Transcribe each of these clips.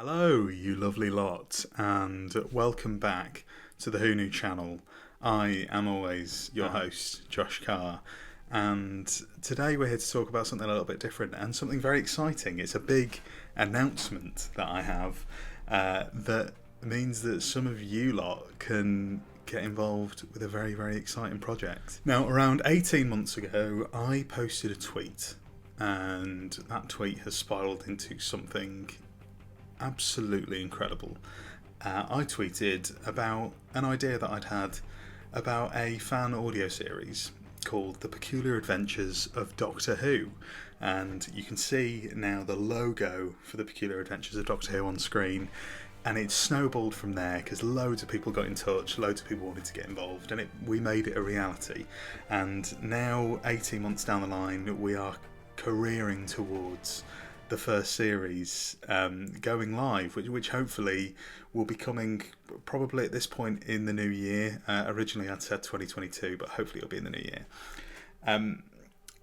Hello, you lovely lot, and welcome back to the Who Knew channel. I am always your host, Josh Carr, and today we're here to talk about something a little bit different and something very exciting. It's a big announcement that I have that means that some of you lot can get involved with a very, very exciting project. Now, around 18 months ago, I posted a tweet, and that tweet has spiraled into something absolutely incredible. I tweeted about an idea that I'd had about a fan audio series called The Peculiar Adventures of Doctor Who, and you can see now the logo for The Peculiar Adventures of Doctor Who on screen, and it snowballed from there because loads of people got in touch, loads of people wanted to get involved, and we made it a reality. And now, 18 months down the line, we are careering towards the first series going live, which hopefully will be coming probably at this point in the new year. Originally I'd said 2022, but hopefully it'll be in the new year.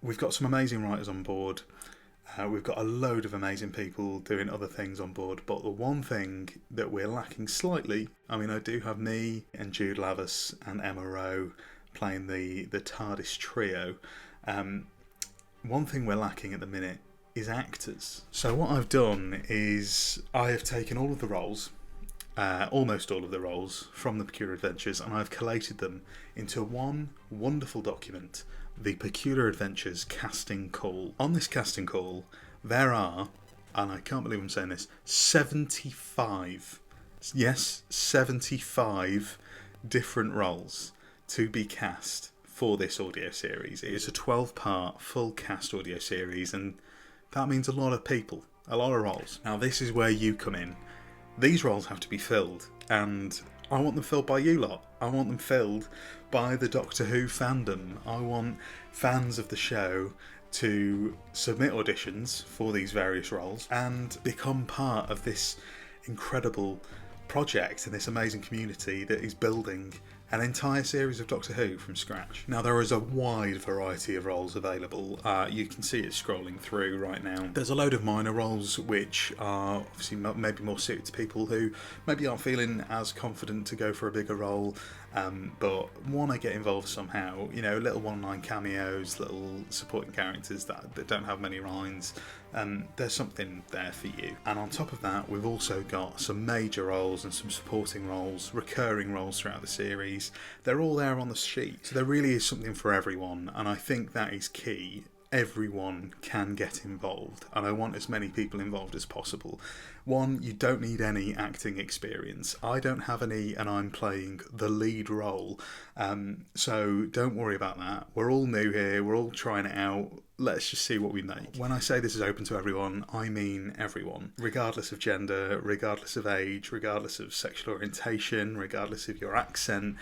We've got some amazing writers on board. We've got a load of amazing people doing other things on board, but the one thing that we're lacking slightly, I do have me and Jude Lavis and Emma Rowe playing the TARDIS trio. One thing we're lacking at the minute is actors. So what I've done is I have taken all of the roles, almost all of the roles from the Peculiar Adventures, and I've collated them into one wonderful document, the Peculiar Adventures casting call. On this casting call, there are, and I can't believe I'm saying this, 75 different roles to be cast for this audio series. It is a 12-part full cast audio series, and that means a lot of people, a lot of roles. Now this is where you come in. These roles have to be filled, and I want them filled by you lot. I want them filled by the Doctor Who fandom. I want fans of the show to submit auditions for these various roles and become part of this incredible project and this amazing community that is building an entire series of Doctor Who from scratch. Now there is a wide variety of roles available. You can see it scrolling through right now. There's a load of minor roles which are obviously maybe more suited to people who maybe aren't feeling as confident to go for a bigger role, but want to get involved somehow. Little one-line cameos, little supporting characters that don't have many lines. There's something there for you. And on top of that, we've also got some major roles and some supporting roles, recurring roles throughout the series. They're all there on the sheet. So there really is something for everyone, and I think that is key. Everyone can get involved, and I want as many people involved as possible. One, you don't need any acting experience. I don't have any, and I'm playing the lead role, so don't worry about that. We're all new here, we're all trying it out. Let's just see what we make. When I say this is open to everyone, I mean everyone, regardless of gender, regardless of age, regardless of sexual orientation, regardless of your accent,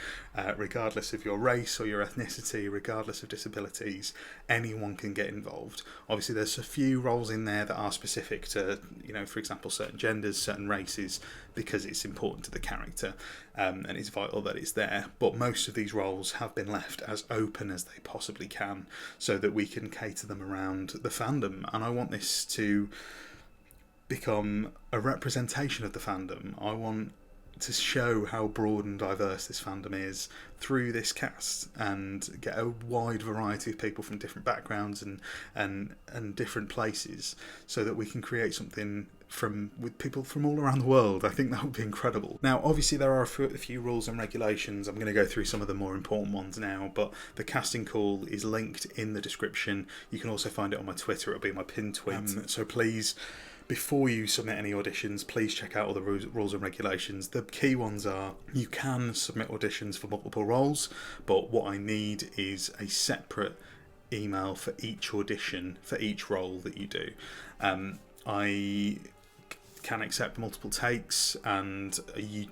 regardless of your race or your ethnicity, regardless of disabilities. Anyone can get involved. Obviously there's a few roles in there that are specific to, for example, certain genders, certain races, because it's important to the character, and it's vital that it's there. But most of these roles have been left as open as they possibly can, so that we can cater them around the fandom. And I want this to become a representation of the fandom. I want to show how broad and diverse this fandom is through this cast, and get a wide variety of people from different backgrounds and different places, so that we can create something with people from all around the world. I think that would be incredible. Now obviously there are a few rules and regulations. I'm going to go through some of the more important ones now, but the casting call is linked in the description. You can also find it on my Twitter. It'll be my pinned tweet. So please, before you submit any auditions, please check out all the rules and regulations. The key ones are, you can submit auditions for multiple roles, but what I need is a separate email for each audition, for each role that you do. I can accept multiple takes, and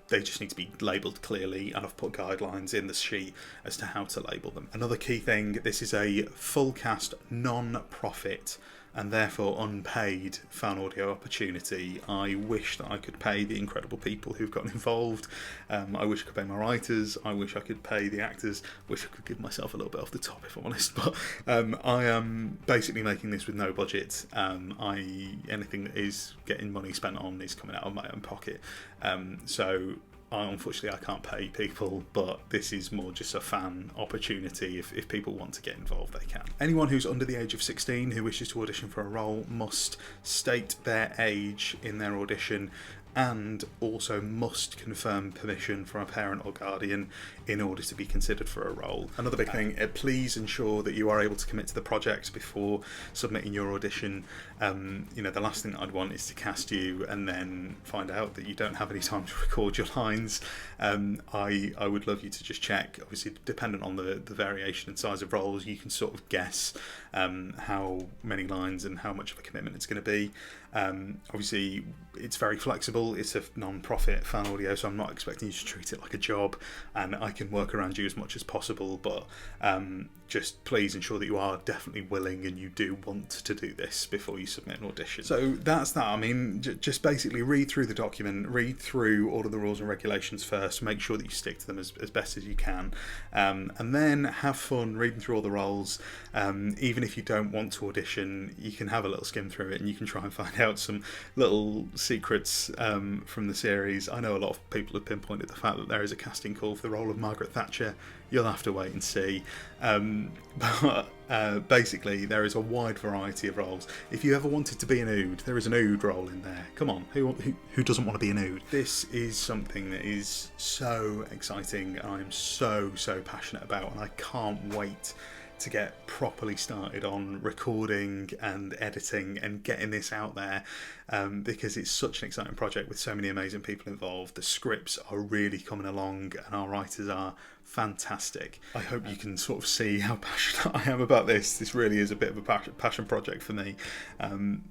they just need to be labelled clearly, and I've put guidelines in the sheet as to how to label them. Another key thing, this is a full cast non-profit and therefore unpaid fan audio opportunity. I wish that I could pay the incredible people who've gotten involved. I wish I could pay my writers. I wish I could pay the actors. Wish I could give myself a little bit off the top, if I'm honest. But I am basically making this with no budget. Anything that is getting money spent on is coming out of my own pocket. So unfortunately I can't pay people, but this is more just a fan opportunity. If people want to get involved, they can. Anyone who's under the age of 16 who wishes to audition for a role must state their age in their audition, and also must confirm permission from a parent or guardian in order to be considered for a role. Another big thing, please ensure that you are able to commit to the project before submitting your audition. The last thing that I'd want is to cast you and then find out that you don't have any time to record your lines. I would love you to just check. Obviously, dependent on the variation and size of roles, you can sort of guess how many lines and how much of a commitment it's going to be. Obviously, it's very flexible. It's a non-profit fan audio, so I'm not expecting you to treat it like a job, and I can work around you as much as possible, but just please ensure that you are definitely willing and you do want to do this before you submit an audition. So that's that. I mean, just basically read through the document, read through all of the rules and regulations first, make sure that you stick to them as best as you can, and then have fun reading through all the roles. Even if you don't want to audition, you can have a little skim through it and you can try and find out some little secrets from the series. I know a lot of people have pinpointed the fact that there is a casting call for the role of Margaret Thatcher. You'll have to wait and see. But basically, there is a wide variety of roles. If you ever wanted to be an ood, there is an ood role in there. Come on, who doesn't want to be an ood? This is something that is so exciting, and I'm so passionate about, and I can't wait to get properly started on recording and editing and getting this out there, because it's such an exciting project with so many amazing people involved. The scripts are really coming along and our writers are fantastic. I hope you can sort of see how passionate I am about this. This really is a bit of a passion project for me,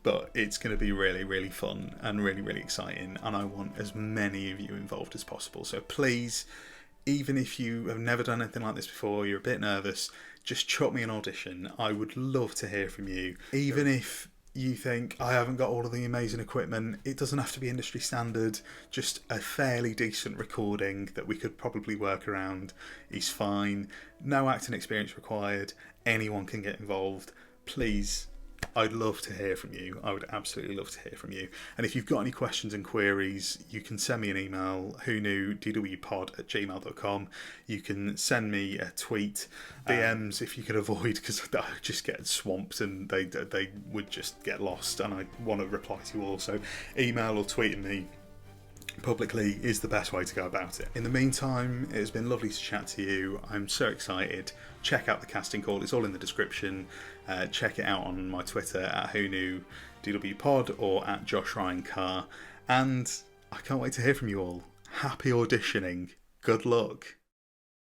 but it's going to be really fun and really exciting, and I want as many of you involved as possible. So please, even if you have never done anything like this before, you're a bit nervous, just chuck me an audition. I would love to hear from you. Even if you think, I haven't got all of the amazing equipment, it doesn't have to be industry standard. Just a fairly decent recording that we could probably work around is fine. No acting experience required. Anyone can get involved. Please, I'd love to hear from you. I would absolutely love to hear from you. And if you've got any questions and queries, you can send me an email, whoknewdwpod@gmail.com. You can send me a tweet, DMs if you can avoid, because I just get swamped and they would just get lost, and I want to reply to you all. So email or tweeting me publicly is the best way to go about it. In the meantime, it's been lovely to chat to you. I'm so excited. Check out the casting call, it's all in the description. Check it out on my Twitter at whoknewdwpod or at Josh Ryan Carr, and I can't wait to hear from you all. Happy auditioning. Good luck.